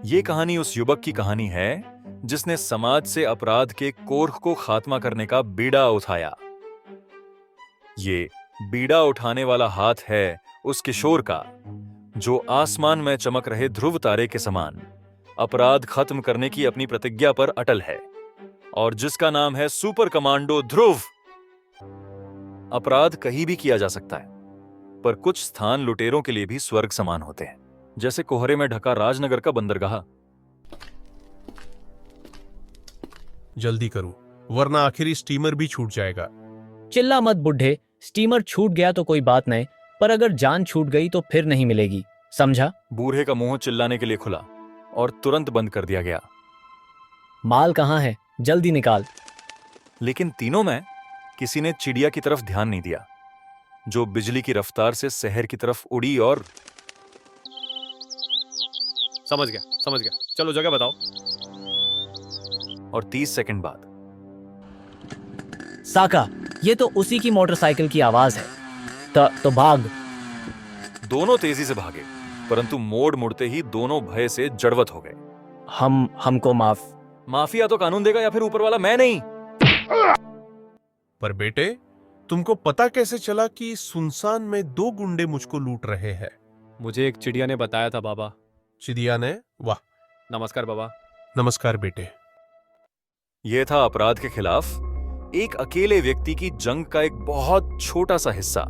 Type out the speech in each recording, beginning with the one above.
ये कहानी उस युवक की कहानी है जिसने समाज से अपराध के कोर्ह को खात्मा करने का बीड़ा उठाया। ये बीड़ा उठाने वाला हाथ है उस किशोर का जो आसमान में चमक रहे ध्रुव तारे के समान अपराध खत्म करने की अपनी प्रतिज्ञा पर अटल है और जिसका नाम है सुपर कमांडो ध्रुव। अपराध कहीं भी किया जा सकता है, पर कुछ स्थान लुटेरों के लिए भी स्वर्ग समान होते हैं, जैसे कोहरे में ढका राजनगर का बंदरगाह। जल्दी करो वरना आखिरी स्टीमर भी छूट जाएगा। चिल्ला मत बुढ़े, स्टीमर छूट गया तो कोई बात नहीं, पर अगर जान छूट गई तो फिर नहीं मिलेगी, समझा? बूढ़े का मुंह चिल्लाने के लिए खुला और तुरंत बंद कर दिया गया। माल कहाँ है, जल्दी निकाल। लेकिन तीनों में किसी ने चिड़िया की तरफ ध्यान नहीं दिया जो बिजली की रफ्तार से शहर की तरफ उड़ी और समझ गया, चलो जगह बताओ। और 30 सेकंड बाद साका, ये तो उसी की मोटरसाइकिल की आवाज है। तो भाग। दोनों तेजी से भागे, परंतु मोड़ मुड़ते ही दोनों भय से जड़वत हो गए। हमको माफिया तो कानून देगा या फिर ऊपर वाला, मैं नहीं। पर बेटे, तुमको पता कैसे चला कि सुनसान में 2 गुंडे मुझको लूट रहे हैं? मुझे एक चिड़िया ने बताया था बाबा। चिड़िया ने? वाह। नमस्कार बाबा। नमस्कार बेटे। यह था अपराध के खिलाफ एक अकेले व्यक्ति की जंग का एक बहुत छोटा सा हिस्सा,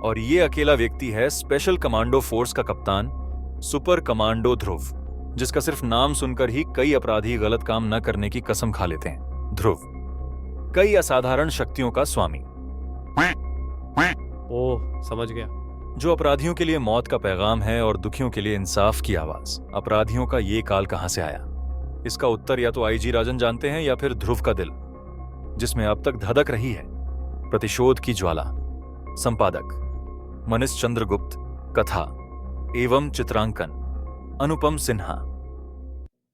और यह अकेला व्यक्ति है स्पेशल कमांडो फोर्स का कप्तान सुपर कमांडो ध्रुव, जिसका सिर्फ नाम सुनकर ही कई अपराधी गलत काम न करने की कसम खा लेते हैं। ध्रुव कई असाधारण शक्तियों का स्वामी, ओह समझ गया। जो अपराधियों के लिए मौत का पैगाम है और दुखियों के लिए इंसाफ की आवाज। अपराधियों का ये काल कहां से आया, इसका उत्तर या तो आईजी राजन जानते हैं या फिर ध्रुव का दिल, जिसमें अब तक धधक रही है प्रतिशोध की ज्वाला। संपादक मनीष चंद्रगुप्त, कथा एवं चित्रांकन अनुपम सिन्हा।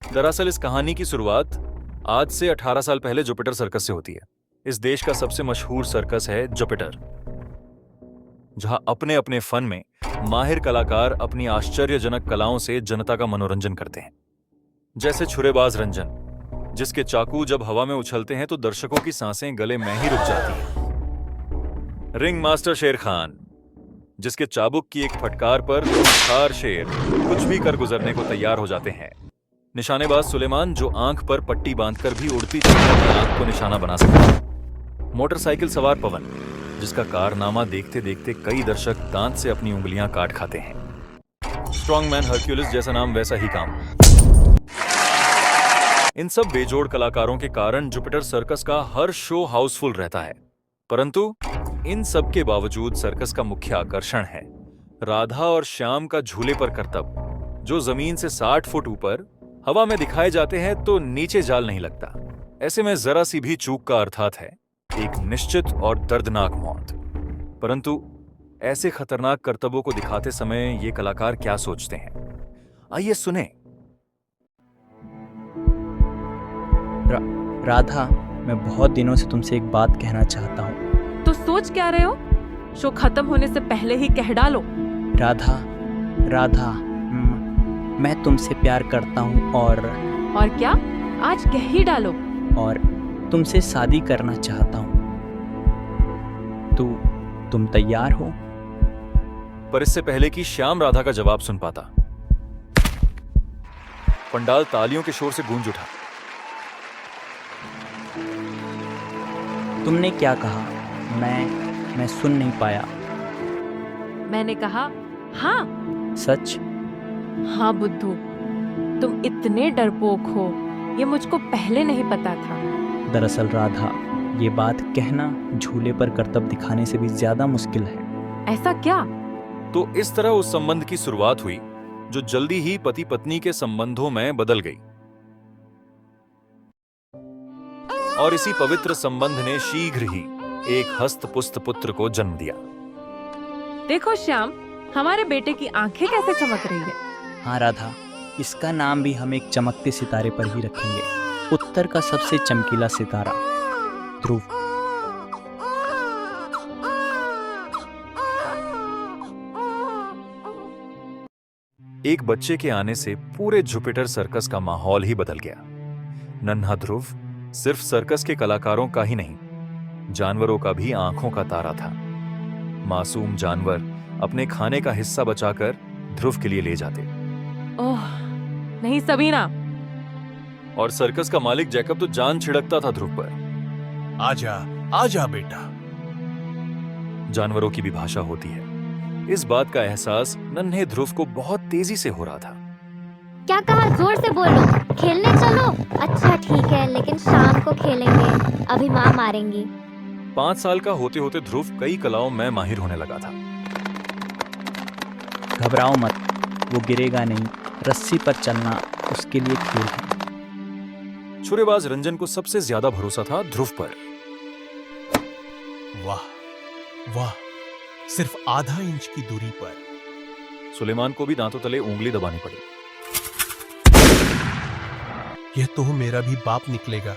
दरअसल इस कहानी की शुरुआत आज से 18 साल पहले जुपिटर सर्कस से होती है। इस देश का सबसे मशहूर सर्कस है जुपिटर, जहां अपने अपने फन में माहिर कलाकार अपनी आश्चर्यजनक कलाओं से जनता का मनोरंजन करते हैं। जैसे छुरेबाज रंजन, जिसके चाकू जब हवा में उछलते हैं तो दर्शकों की सांसें गले में ही रुक जाती हैं। रिंग मास्टर शेर खान, जिसके चाबुक की एक फटकार पर खार शेर कुछ भी कर गुजरने को तैयार हो जाते हैं। निशानेबाज सुलेमान, जो आंख पर पट्टी बांधकर भी उड़ती चिड़िया की आंख को निशाना बना सकता है। मोटरसाइकिल सवार पवन, जिसका कारनामा देखते देखते कई दर्शक दांत से अपनी उंगलियां काट खाते हैं। स्ट्रॉन्गमैन हरक्यूलिस, जैसा नाम वैसा ही काम। इन सब बेजोड़ कलाकारों के कारण जुपिटर सर्कस का हर शो हाउसफुल रहता है, परंतु इन सब के बावजूद सर्कस का मुख्य आकर्षण है राधा और श्याम का झूले पर करतब, जो जमीन से 60 फुट ऊपर हवा में दिखाए जाते हैं तो नीचे जाल नहीं लगता। ऐसे में जरा सी भी चूक का अर्थात है एक निश्चित और दर्दनाक मौत। परंतु ऐसे खतरनाक करतबों को दिखाते समय ये कलाकार क्या सोचते हैं, आइए सुने। राधा, मैं बहुत दिनों से तुमसे एक बात कहना चाहता हूँ। तो सोच क्या रहे हो? शो खत्म होने से पहले ही कह डालो। राधा, मैं तुमसे प्यार करता हूँ और क्या? आज कह ही डालो। और तुमसे शादी करना चाहता हूँ। तुम तैयार हो? पर इससे पहले कि श्याम राधा का जवाब सुन पाता, पंडाल तालियों के शोर से गूंज उठा। तुमने क्या कहा? मैं सुन नहीं पाया। मैंने कहा हाँ। सच? हाँ बुद्धू, तुम इतने डरपोक हो ये मुझको पहले नहीं पता था। दरअसल राधा, ये बात कहना झूले पर करतब दिखाने से भी ज्यादा मुश्किल है। ऐसा क्या? तो इस तरह उस संबंध की शुरुआत हुई जो जल्दी ही पति पत्नी के संबंधों में बदल गई, और इसी पवित्र संबंध ने शीघ्र ही एक हस्तपुस्त पुत्र को जन्म दिया। देखो श्याम, हमारे बेटे की आंखें कैसे चमक रही है। हाँ राधा, इसका नाम भी हम एक चमकते सितारे पर ही रखेंगे, उत्तर का सबसे चमकीला सितारा, ध्रुव। एक बच्चे के आने से पूरे जुपिटर सर्कस का माहौल ही बदल गया। नन्हा ध्रुव सिर्फ सर्कस के कलाकारों का ही नहीं, जानवरों का भी आंखों का तारा था। मासूम जानवर अपने खाने का हिस्सा बचाकर ध्रुव के लिए ले जाते, ओह नहीं सबीना, और सर्कस का मालिक जैकब तो जान छिड़कता था ध्रुव पर। आजा आजा बेटा। जानवरों की भी भाषा होती है। इस बात का एहसास नन्हे ध्रुव को बहुत तेजी से हो रहा था। क्या कहा, जोर से बोलो। खेलने चलो। अच्छा ठीक है, लेकिन शाम को खेलेंगे, अभी माँ मारेंगी। 5 साल का होते होते ध्रुव कई कलाओं में माहिर होने लगा था। घबराओ मत, वो गिरेगा नहीं। रस्सी पर चलना उसके लिए खेल है। छुरेबाज रंजन को सबसे ज्यादा भरोसा था ध्रुव पर। वाह वाह, सिर्फ आधा इंच की दूरी पर। सुलेमान को भी दांतों तले उंगली दबानी पड़ी। यह तो मेरा भी बाप निकलेगा।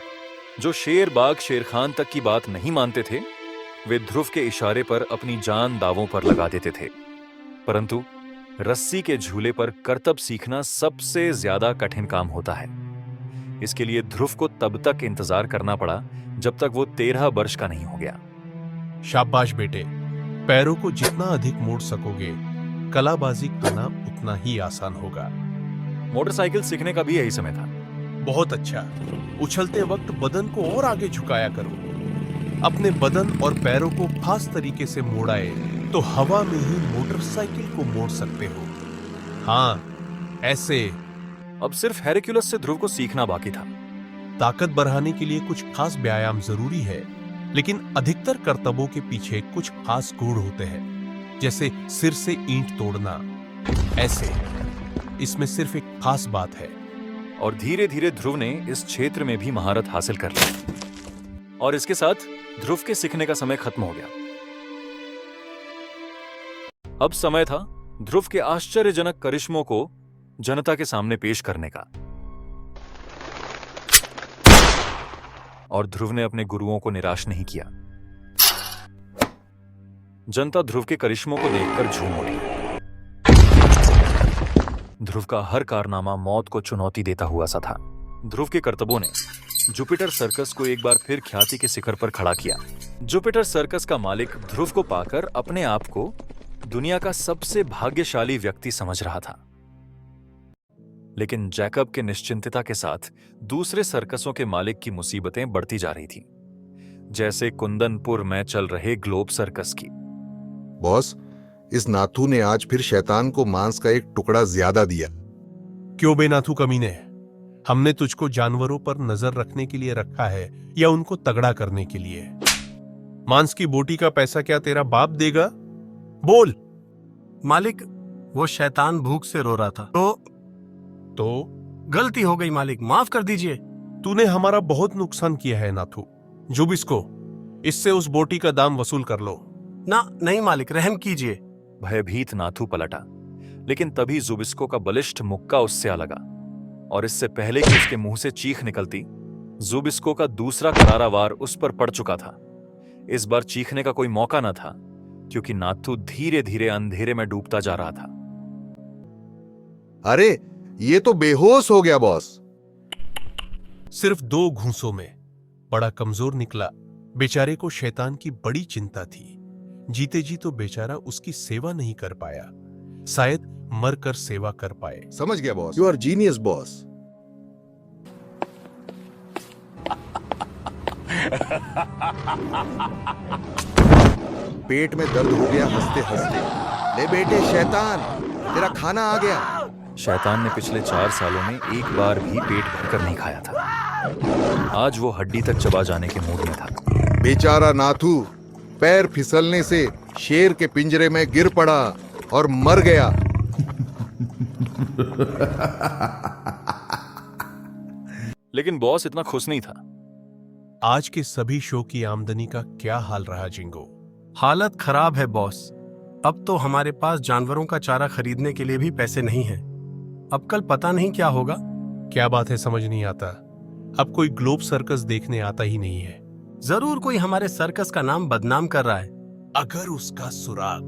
जो शेर बाघ शेर खान तक की बात नहीं मानते थे, वे ध्रुव के इशारे पर अपनी जान दांवों पर लगा देते थे। परंतु रस्सी के झूले पर करतब सीखना सबसे ज्यादा कठिन काम होता है। इसके लिए ध्रुव को तब तक इंतजार करना पड़ा जब तक वो 13 वर्ष का नहीं हो गया। शाबाश बेटे, पैरों को जितना अधिक मोड़ सकोगे, कलाबाजी करना उतना ही आसान होगा। मोटरसाइकिल सीखने का भी यही समय था। बहुत अच्छा। उछलते वक्त बदन को और आगे झुकाया करो। अपने बदन और पैरों को खास तरीके से मोड़ाए तो हवा में ही मोटरसाइकिल को मोड़ सकते हो। हाँ, ऐसे। अब सिर्फ हेरक्युलस से ध्रुव को सीखना बाकी था। ताकत बढ़ाने के लिए कुछ खास व्यायाम जरूरी है, लेकिन अधिकतर करतबों के पीछे कुछ खास गुण होते हैं, जैसे सिर से ईंट तोड़ना। ऐसे। इसमें सिर्फ एक खास बात है। और धीरे धीरे ध्रुव ने इस क्षेत्र में भी महारत हासिल कर ली। और इसके साथ ध्रुव के सीखने का समय खत्म हो गया। अब समय था ध्रुव के आश्चर्यजनक करिश्मों को जनता के सामने पेश करने का। और ध्रुव ने अपने गुरुओं को निराश नहीं किया। जनता ध्रुव के करिश्मों को देखकर झूम उठी। ध्रुव का हर कारनामा मौत को चुनौती देता हुआ सा था। ध्रुव के करतबों ने जुपिटर सर्कस को एक बार फिर ख्याति के शिखर पर खड़ा किया। जुपिटर सर्कस का मालिक ध्रुव को पाकर अपने आप को दुनिया का सबसे भाग्यशाली व्यक्ति समझ रहा था। लेकिन जैकब के निश्चिंतता के साथ दूसरे सर्कसों के मालिक की मुसीबतें बढ़ती जा रही थीं, जैसे कुंदनपुर में चल रहे ग्लोब सर्कस की। बॉस, इस नाथू ने आज फिर शैतान को मांस का एक टुकड़ा ज्यादा दिया। क्यों बे नाथू कमीने? हमने तुझको जानवरों पर नजर रखने के लिए रखा है या उनको तगड़ा करने के लिए? मांस की बोटी का पैसा क्या तेरा बाप देगा? बोल। मालिक, वो शैतान भूख से रो रहा था तो गलती हो गई मालिक, माफ कर दीजिए। तूने हमारा बहुत नुकसान किया है नाथू। जुबिस्को, इससे उस बोटी का दाम वसूल कर लो। ना नहीं मालिक, रहम कीजिए। भयभीत नाथू पलटा, लेकिन तभी जुबिस्को का बलिष्ठ मुक्का उससे आ लगा, और इससे पहले कि उसके मुंह से चीख निकलती, जुबिस्को का दूसरा करारा वार उस पर पड़ चुका था। इस बार चीखने का कोई मौका न था, क्योंकि नाथू धीरे धीरे अंधेरे में डूबता जा रहा था। अरे, ये तो बेहोश हो गया बॉस। सिर्फ 2 घूंसों में। बड़ा कमजोर निकला। बेचारे को शैतान की बड़ी चिंता थी। जीते जी तो बेचारा उसकी सेवा नहीं कर पाया, शायद मरकर सेवा कर पाए। समझ गया boss. You are genius boss. पेट में दर्द हो गया हंसते हंसते। ले बेटे शैतान, तेरा खाना आ गया। शैतान ने पिछले 4 सालों में एक बार भी पेट भरकर नहीं खाया था। आज वो हड्डी तक चबा जाने के मूड में था। बेचारा नाथू पैर फिसलने से शेर के पिंजरे में गिर पड़ा और मर गया। लेकिन बॉस इतना खुश नहीं था। आज के सभी शो की आमदनी का क्या हाल रहा जिंगो? हालत खराब है बॉस। अब तो हमारे पास जानवरों का चारा खरीदने के लिए भी पैसे नहीं हैं। अब कल पता नहीं क्या होगा। क्या बात है, समझ नहीं आता। अब कोई ग्लोब सर्कस देखने आता ही नहीं है। जरूर कोई हमारे सर्कस का नाम बदनाम कर रहा है। अगर उसका सुराग,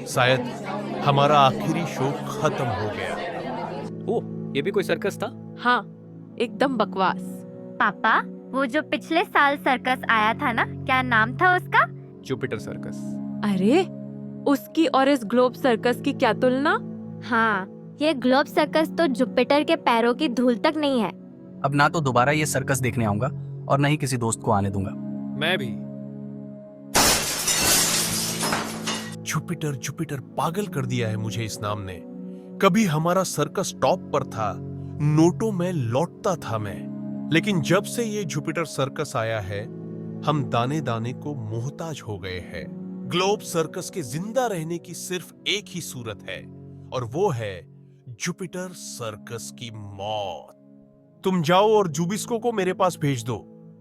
शायद हमारा आखिरी शो खत्म हो गया। ओह, ये भी कोई सर्कस था? हाँ, एकदम बकवास। पापा, वो जो पिछले साल सर्कस आया था ना, क्या नाम था उसका? Jupiter circus. अरे, उसकी और इस ग्लोब सर्कस की क्या तुलना। हाँ, ये ग्लोब सर्कस तो जुपिटर के पैरों की धूल तक नहीं है। अब ना तो दोबारा ये सर्कस देखने आऊंगा और ना ही किसी दोस्त को आने दूंगा। मैं भी। जुपिटर जुपिटर पागल कर दिया है मुझे इस नाम ने। कभी हमारा सर्कस टॉप पर था, नोटों में लौटता था मैं, लेकिन जब से ये जुपिटर सर्कस आया है, हम दाने दाने को मोहताज हो गए हैं। ग्लोब सर्कस के जिंदा रहने की सिर्फ एक ही सूरत है, और वो है जुपिटर सर्कस की मौत। तुम जाओ और जुबिस्को को मेरे पास भेज दो।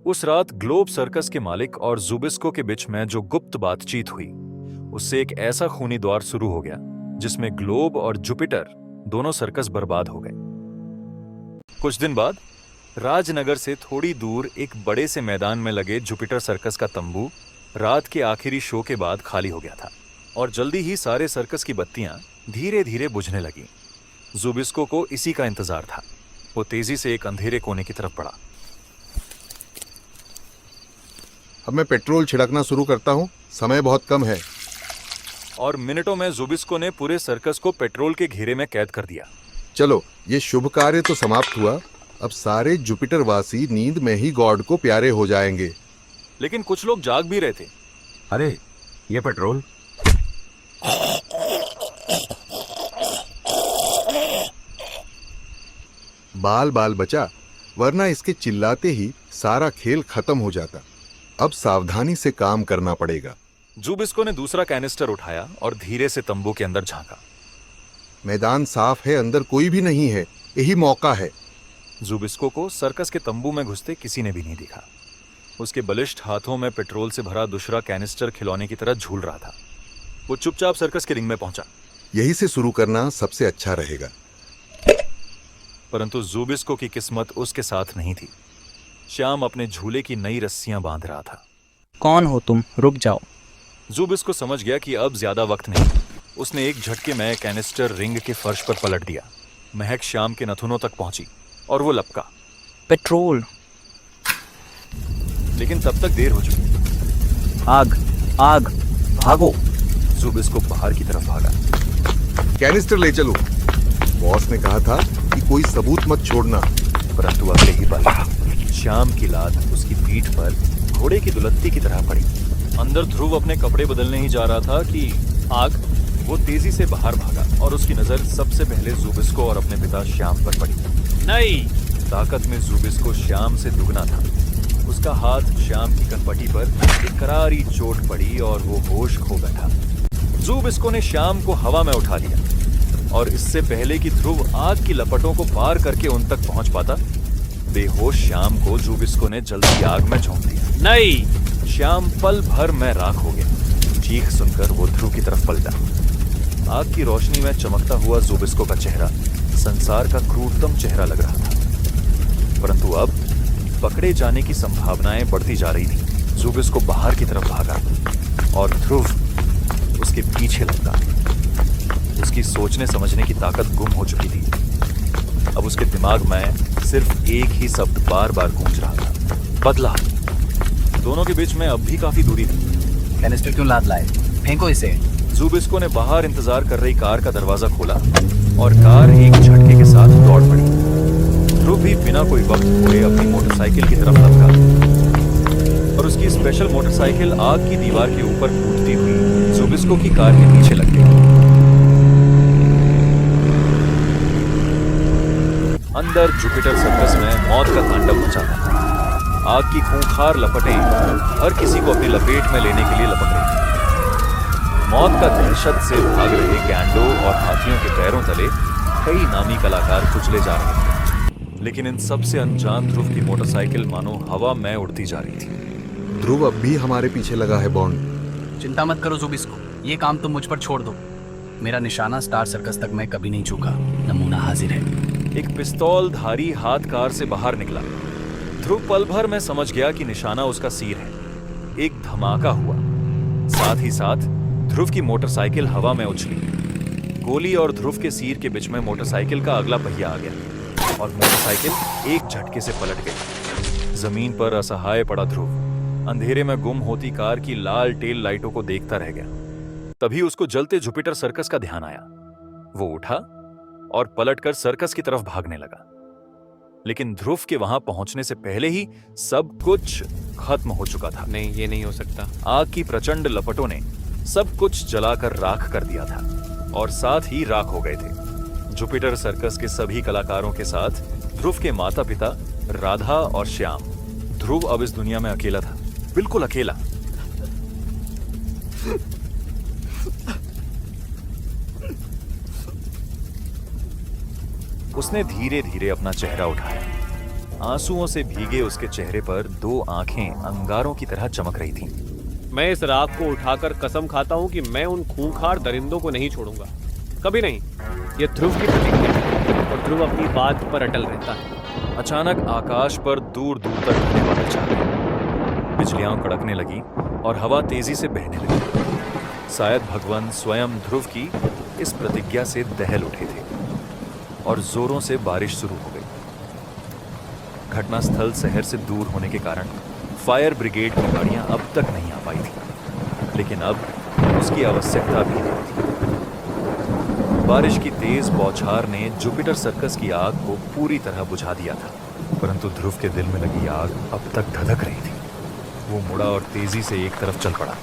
उस रात ग्लोब सर्कस के मालिक और जुबिस्को के बीच में जो गुप्त बातचीत हुई, उससे एक ऐसा खूनी द्वार शुरू हो गया जिसमें ग्लोब और जुपिटर दोनों सर्कस बर्बाद हो गए। कुछ दिन बाद राजनगर से थोड़ी दूर एक बड़े से मैदान में लगे जुपिटर सर्कस का तंबू रात के आखिरी शो के बाद खाली हो गया था, और जल्दी ही सारे सर्कस की बत्तियां धीरे धीरे बुझने लगीं। जुबिस्को को इसी का इंतजार था। वो तेजी से एक अंधेरे कोने की तरफ बढ़ा। अब मैं पेट्रोल छिड़कना शुरू करता हूँ, समय बहुत कम है। और मिनटों में जुबिस्को ने पूरे सर्कस को पेट्रोल के घेरे में कैद कर दिया। चलो, ये शुभ कार्य तो समाप्त हुआ। अब सारे जुपिटर वासी नींद में ही गॉड को प्यारे हो जाएंगे। लेकिन कुछ लोग जाग भी रहे थे। अरे, ये पेट्रोल। बाल बाल बचा, वरना इसके चिल्लाते ही सारा खेल खत्म हो जाता। अब सावधानी से काम करना पड़ेगा। जुबिस्को ने दूसरा कैनिस्टर उठाया और धीरे से तंबू के अंदर झांका। मैदान साफ है, अंदर कोई भी नहीं है, यही मौका है। जुबिस्को को सर्कस के तंबू में घुसते किसी ने भी नहीं देखा। उसके बलिष्ठ हाथों में पेट्रोल से भरा दूसरा कैनिस्टर खिलौने की तरह झूल रहा था। वो चुपचाप सर्कस के रिंग में पहुंचा। यही से शुरू करना सबसे अच्छा रहेगा। परंतु जुबिस्को की किस्मत उसके साथ नहीं थी। श्याम अपने झूले की नई रस्सियां बांध रहा था। कौन हो तुम? रुक जाओ। जुबिस्को समझ गया कि अब ज्यादा वक्त नहीं। उसने एक झटके में कैनिस्टर रिंग के फर्श पर पलट दिया। महक श्याम के नथुनों तक पहुंची और वो लपका। पेट्रोल। लेकिन तब तक देर हो चुकी। आग, आग, भागो। जुबिस्को बाहर की तरफ भागा। कैनिस्टर ले चलो। बॉस ने कहा था कि कोई सबूत मत छोड़ना। परंतु अगले ही पल श्याम की लात उसकी पीठ पर घोड़े की दुलत्ती की तरह पड़ी। अंदर ध्रुव अपने कपड़े बदलने ही जा रहा था कि आग। वो तेजी से बाहर भागा और उसकी नजर सबसे पहले जुबिस्को और अपने पिता श्याम पर पड़ी। नहीं। ताकत में जुबिस्को श्याम से दुगना था। उसका हाथ श्याम की कनपटी पर एक करारी चोट पड़ी और वो होश खो बैठा। जुबिस्को ने श्याम को हवा में उठा लिया और इससे पहले कि ध्रुव आग की लपटों को पार करके उन तक पहुंच पाता, बेहोश श्याम को जुबिस्को ने जल्दी आग में झोंक दिया। नहीं। श्याम पल भर में राख हो गया। चीख सुनकर वो ध्रुव की तरफ पलटा। आग की रोशनी में चमकता हुआ जुबिस्को का चेहरा संसार का क्रूरतम चेहरा लग रहा था। परंतु अब पकड़े जाने की संभावनाएं बढ़ती जा रही थी। जुबिस्को बाहर की तरफ भागा और ध्रुव उसके पीछे लगा। उसकी सोचने समझने की ताकत गुम हो चुकी थी। अब उसके दिमाग में सिर्फ एक ही शब्द बार बार गूंज रहा था, बदला। दोनों के बीच में अब भी काफी दूरी थी। कैनिस्टर क्यों लाद लाए? फेंको इसे। जुबिस्को ने बाहर इंतजार कर रही कार का दरवाजा खोला और कार एक झटके के साथ दौड़ पड़ी। ध्रुव भी बिना कोई वक्त खोए अपनी मोटरसाइकिल की तरफ लपका और उसकी स्पेशल मोटरसाइकिल आग की दीवार के ऊपर कूदती हुई जुबिस्को की कार के पीछे लग गई। अंदर जुपिटर सर्कस में मौत का तांडव मचा था। आग की खूंखार लपटें हर किसी को अपनी लपेट में लेने के लिए लपक रही थी। मौत का दहशत से भाग रहे गैंडों और हाथियों के पैरों तले कई नामी कलाकार कुचले जा रहे थे। लेकिन इन सब से अनजान ध्रुव की मोटरसाइकिल मानो हवा में उड़ती जा रही थी। ध्रुव अब भी हमारे पीछे लगा है बॉन्ड। चिंता मत करो जुबिस्को, ये काम तुम मुझ पर छोड़ दो। मेरा निशाना स्टार सर्कस तक मैं कभी नहीं चूका। नमूना हाजिर है। एक पिस्तौल धारी हाथ कार से बाहर निकला। ध्रुव पल भर में समझ गया कि निशाना उसका सिर है। एक धमाका हुआ। साथ ही साथ ध्रुव की मोटरसाइकिल हवा में उछली। गोली और ध्रुव के सिर के बीच में मोटरसाइकिल का अगला पहिया आ गया और मोटरसाइकिल एक झटके से पलट गई। जमीन पर असहाय पड़ा ध्रुव अंधेरे में गुम होती कार की लाल टेल लाइटों को देखता रह गया। तभी उसको जलते जुपिटर सर्कस का ध्यान आया। वो उठा और पलटकर सर्कस की तरफ भागने लगा, लेकिन ध्रुव के वहां पहुंचने से पहले ही सब कुछ खत्म हो चुका था। नहीं, ये नहीं हो सकता। आग की प्रचंड लपटों ने सब कुछ जलाकर राख कर दिया था और साथ ही राख हो गए थे जुपिटर सर्कस के सभी कलाकारों के साथ ध्रुव के माता पिता राधा और श्याम। ध्रुव अब इस दुनिया में अकेला था, बिल्कुल अकेला। उसने धीरे धीरे अपना चेहरा उठाया। आंसुओं से भीगे उसके चेहरे पर दो आंखें अंगारों की तरह चमक रही थीं। मैं इस राख को उठाकर कसम खाता हूं कि मैं उन खूंखार दरिंदों को नहीं छोड़ूंगा, कभी नहीं। ये ध्रुव की प्रतिज्ञा है और ध्रुव अपनी बात पर अटल रहता है। अचानक आकाश पर दूर दूर तक घने बादल छा गए। बिजलियां कड़कने लगी और हवा तेजी से बहने लगी। शायद भगवान स्वयं ध्रुव की इस प्रतिज्ञा से दहल उठे थे और जोरों से बारिश शुरू हो गई। घटनास्थल शहर से दूर होने के कारण फायर ब्रिगेड की गाड़ियां अब तक नहीं आ पाई थी, लेकिन अब उसकी आवश्यकता भी नहीं थी। बारिश की तेज बौछार ने जुपिटर सर्कस की आग को पूरी तरह बुझा दिया था, परंतु ध्रुव के दिल में लगी आग अब तक धधक रही थी। वो मुड़ा और तेजी से एक तरफ चल पड़ा।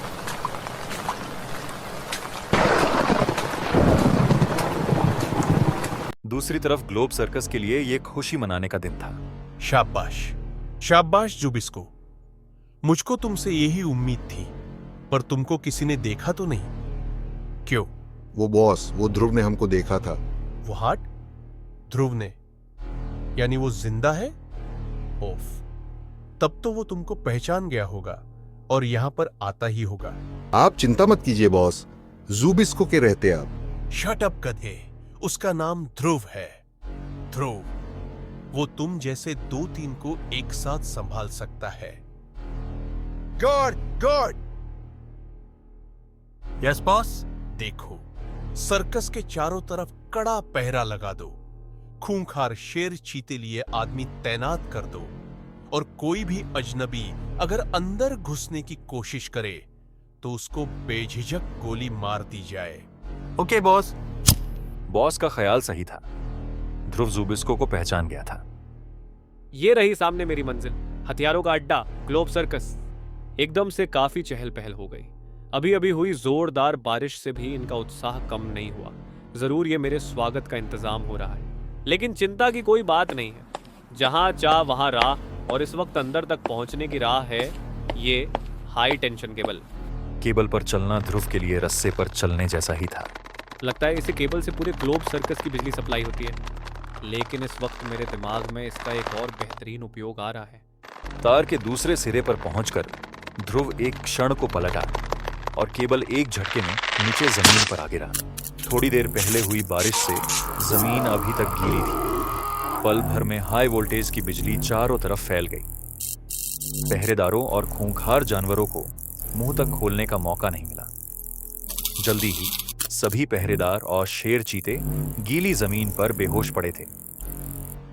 दूसरी तरफ ग्लोब सर्कस के लिए यह खुशी मनाने का दिन था। शाबाश, शाबाश जुबिस्को। मुझको तुमसे यही उम्मीद थी, पर तुमको किसी ने देखा तो नहीं। क्यों? वो बॉस, वो ध्रुव ने हमको देखा था। वो हार्ट? ध्रुव ने? यानी वो जिंदा है? ओफ, तब तो वो तुमको पहचान गया होगा और यहां पर आता ही होगा। आप चिंता मत कीजिए बॉस, जुबिस्को के रहते आप। शट अप गधे, उसका नाम ध्रुव है। ध्रुव, वो तुम जैसे 2-3 को एक साथ संभाल सकता है। God God! Yes boss. देखो, सर्कस के चारों तरफ कड़ा पहरा लगा दो, खूंखार शेर चीते लिए आदमी तैनात कर दो, और कोई भी अजनबी अगर अंदर घुसने की कोशिश करे तो उसको बेझिझक गोली मार दी जाए। Okay boss. बॉस का ख्याल सही था। ध्रुव जुबिस्को को पहचान गया था। ये रही सामने मेरी मंजिल, हथियारों का अड्डा, ग्लोब सर्कस। एकदम से काफी चहल पहल हो गई। अभी अभी हुई जोरदार बारिश से भी इनका उत्साह कम नहीं हुआ। जरूर ये मेरे स्वागत का इंतजाम हो रहा है, लेकिन चिंता की कोई बात नहीं है। जहां चाह वहां राह, और इस वक्त अंदर तक पहुंचने की राह है ये हाई टेंशन केबल। केबल पर चलना ध्रुव के लिए रस्से पर चलने जैसा ही था। लगता है इसी केबल से पूरे ग्लोब सर्कस की बिजली सप्लाई होती है, लेकिन इस वक्त मेरे दिमाग में इसका एक और बेहतरीन उपयोग आ रहा है। तार के दूसरे सिरे पर पहुंचकर ध्रुव एक क्षण को पलटा और केबल एक झटके में नीचे जमीन पर आ गिरा। थोड़ी देर पहले हुई बारिश से जमीन अभी तक गीली थी। पल भर में हाई वोल्टेज की बिजली चारों तरफ फैल गई। पहरेदारों और खूंखार जानवरों को मुंह तक खोलने का मौका नहीं मिला। जल्दी ही सभी पहरेदार और शेर चीते गीली जमीन पर बेहोश पड़े थे।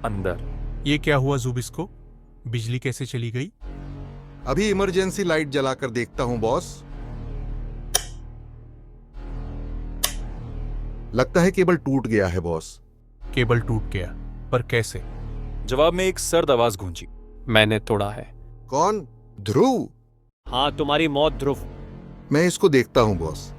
अंदर ये क्या हुआ जुबिस्को? बिजली कैसे चली गई? अभी इमरजेंसी लाइट जलाकर देखता हूं बॉस। लगता है केबल टूट गया है बॉस। केबल टूट गया, पर कैसे? जवाब में एक सर्द आवाज गूंजी। मैंने तोड़ा है। कौन? ध्रुव? हाँ, तुम्हारी मौत ध्रुव। मैं इसको देखता हूं बॉस।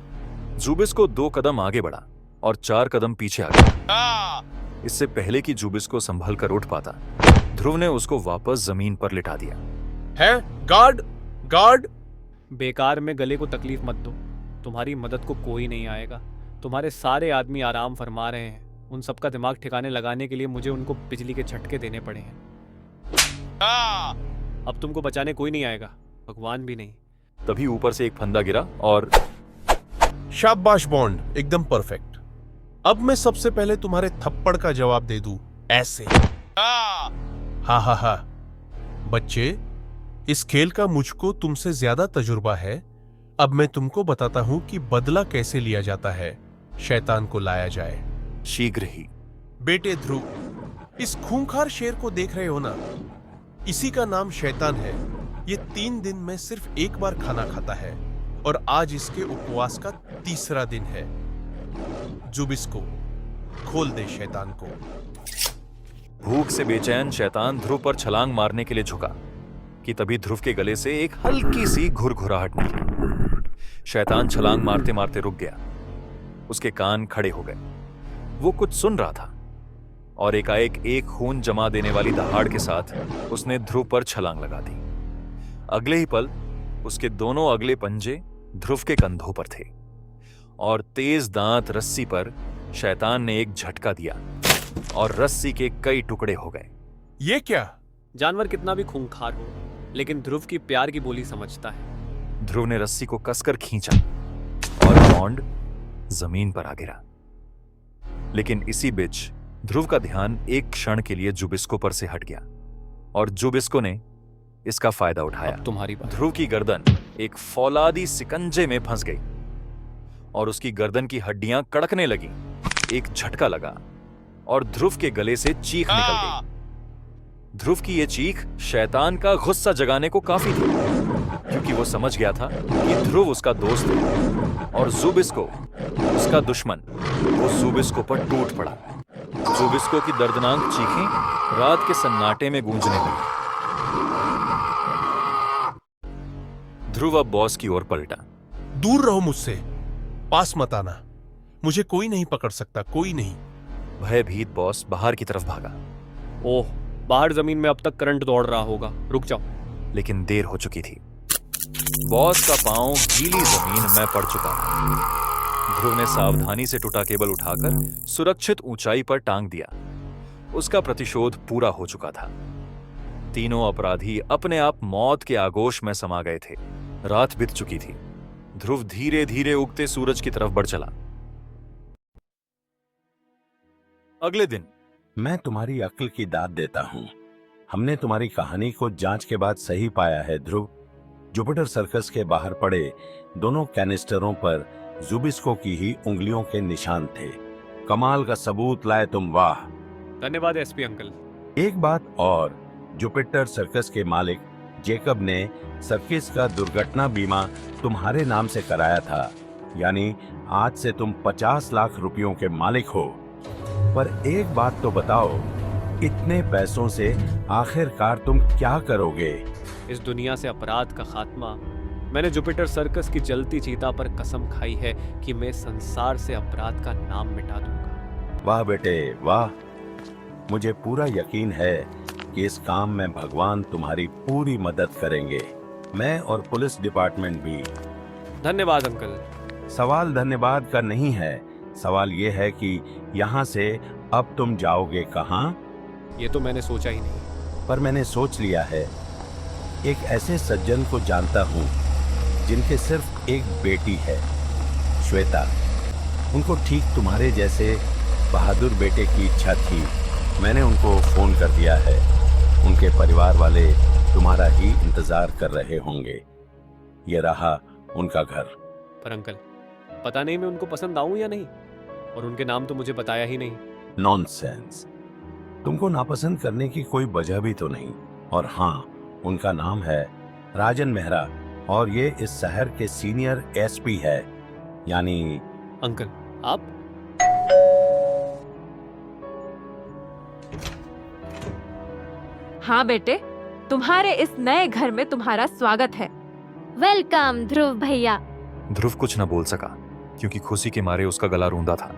जुबिस्को 2 कदम आगे बढ़ा और 4 कदम पीछे आ गया। इससे पहले कि जुबिस्को संभल कर उठ पाता, ध्रुव ने उसको वापस जमीन पर लिटा दिया। है? गार्ड! गार्ड! बेकार में गले को तकलीफ मत दो, तुम्हारी मदद को कोई नहीं आएगा। तुम्हारे सारे आदमी आराम फरमा रहे हैं। उन सबका दिमाग ठिकाने लगाने के लिए मुझे उनको बिजली के झटके देने पड़े हैं। अब तुमको बचाने कोई नहीं आएगा, भगवान भी नहीं। तभी ऊपर से एक फंदा गिरा और शाबाश बॉन्ड, एकदम परफेक्ट। अब मैं सबसे पहले तुम्हारे थप्पड़ का जवाब दे दूं, ऐसे। हा हा हा। बच्चे, इस खेल का मुझको तुमसे ज्यादा तजुर्बा है। अब मैं तुमको बताता हूं कि बदला कैसे लिया जाता है। शैतान को लाया जाए। शीघ्र ही। बेटे ध्रुव, इस खूंखार शेर को देख रहे हो ना? इसी का नाम शैतान है। ये 3 दिन में सिर्फ एक बार खाना खाता है और आज इसके उपवास का 3रा दिन है। जुबिस्को, खोल दे शैतान को। भूख से बेचैन शैतान ध्रुव पर छलांग मारने के लिए झुका कि तभी ध्रुव के गले से एक हल्की सी घुरघुराहट निकली। शैतान छलांग मारते मारते रुक गया। उसके कान खड़े हो गए। वो कुछ सुन रहा था और एकाएक एक खून जमा देने वाली दहाड़ के साथ उसने ध्रुव पर छलांग लगा दी। अगले ही पल उसके दोनों अगले पंजे ध्रुव के कंधों पर थे और तेज दांत रस्सी पर शैतान ने एक झटका दिया और रस्सी के कई टुकड़े हो गए। ये क्या? जानवर कितना भी खूंखार हो, लेकिन ध्रुव की प्यार की बोली समझता है। ध्रुव ने रस्सी को कसकर खींचा और बॉन्ड जमीन पर आ गिरा। लेकिन इसी बीच ध्रुव का ध्यान एक क्षण के लिए जुबिस्को पर से हट गया और जुबिस्को ने इसका फायदा उठाया। अब तुम्हारी बात। ध्रुव की गर्दन एक फौलादी सिकंजे में फंस गई और उसकी गर्दन की हड्डियां कड़कने लगी। एक झटका लगा और ध्रुव के गले से चीख निकल गई। ध्रुव की यह चीख शैतान का गुस्सा जगाने को काफी थी, क्योंकि वो समझ गया था कि ध्रुव उसका दोस्त है और जुबिस्को उसका दुश्मन। वो जुबिस्को पर टूट पड़ा। जुबिस्को की दर्दनाक चीखें रात के सन्नाटे में गूंजने लगी। ध्रुव अब बॉस की ओर पलटा। दूर रहो मुझसे, पास मत आना। मुझे कोई नहीं पकड़ सकता, कोई नहीं। भयभीत बॉस बाहर की तरफ भागा। ओह, बाहर जमीन में अब तक करंट दौड़ रहा होगा, रुक जाओ। लेकिन देर हो चुकी थी। बॉस का पांव गीली जमीन में पड़ चुका था। ध्रुव ने सावधानी से टूटा केबल उठाकर सुरक्षित ऊंचाई पर टांग दिया। उसका प्रतिशोध पूरा हो चुका था। तीनों अपराधी अपने आप मौत के आगोश में समा गए थे। रात बीत चुकी थी। ध्रुव धीरे धीरे उगते सूरज की तरफ बढ़ चला। अगले दिन। मैं तुम्हारी अक्ल की दाद देता हूं। हमने तुम्हारी कहानी को जांच के बाद सही पाया है ध्रुव। जुपिटर सर्कस के बाहर पड़े दोनों कैनिस्टरों पर जुबिस्को की ही उंगलियों के निशान थे। कमाल का सबूत लाए तुम, वाह। धन्यवाद एसपी अंकल। एक बात और, जुपिटर सर्कस के मालिक जेकब ने सर्किस का दुर्घटना बीमा तुम्हारे नाम से कराया था, यानी आज से तुम 50 लाख रुपयों के मालिक हो। पर एक बात तो बताओ, इतने पैसों से आखिरकार तुम क्या करोगे? इस दुनिया से अपराध का खात्मा। मैंने जुपिटर सर्कस की जलती चीता पर कसम खाई है कि मैं संसार से अपराध का नाम मिटा दूंगा। वाह बेटे वाह। मुझे पूरा यकीन है कि इस काम में भगवान तुम्हारी पूरी मदद करेंगे। मैं और पुलिस डिपार्टमेंट भी। धन्यवाद अंकल। सवाल धन्यवाद का नहीं है, सवाल ये है कि यहाँ से अब तुम जाओगे कहाँ? ये तो मैंने सोचा ही नहीं। पर मैंने सोच लिया है। एक ऐसे सज्जन को जानता हूँ जिनके सिर्फ एक बेटी है, श्वेता। उनको ठीक तुम्हारे जैसे बहादुर बेटे की इच्छा थी। मैंने उनको फोन कर दिया है। उनके परिवार वाले तुम्हारा ही इंतजार कर रहे होंगे। ये रहा उनका घर। पर अंकल, पता नहीं मैं उनको पसंद आऊं या नहीं, और उनके नाम तो मुझे बताया ही नहीं। नॉनसेंस। तुमको नापसंद करने की कोई वजह भी तो नहीं। और हाँ, उनका नाम है राजन मेहरा और ये इस शहर के सीनियर एसपी है। यानी अंकल आप? हाँ बेटे, तुम्हारे इस नए घर में तुम्हारा स्वागत है। वेलकम ध्रुव भैया। ध्रुव कुछ न बोल सका क्योंकि खुशी के मारे उसका गला रूंधा था।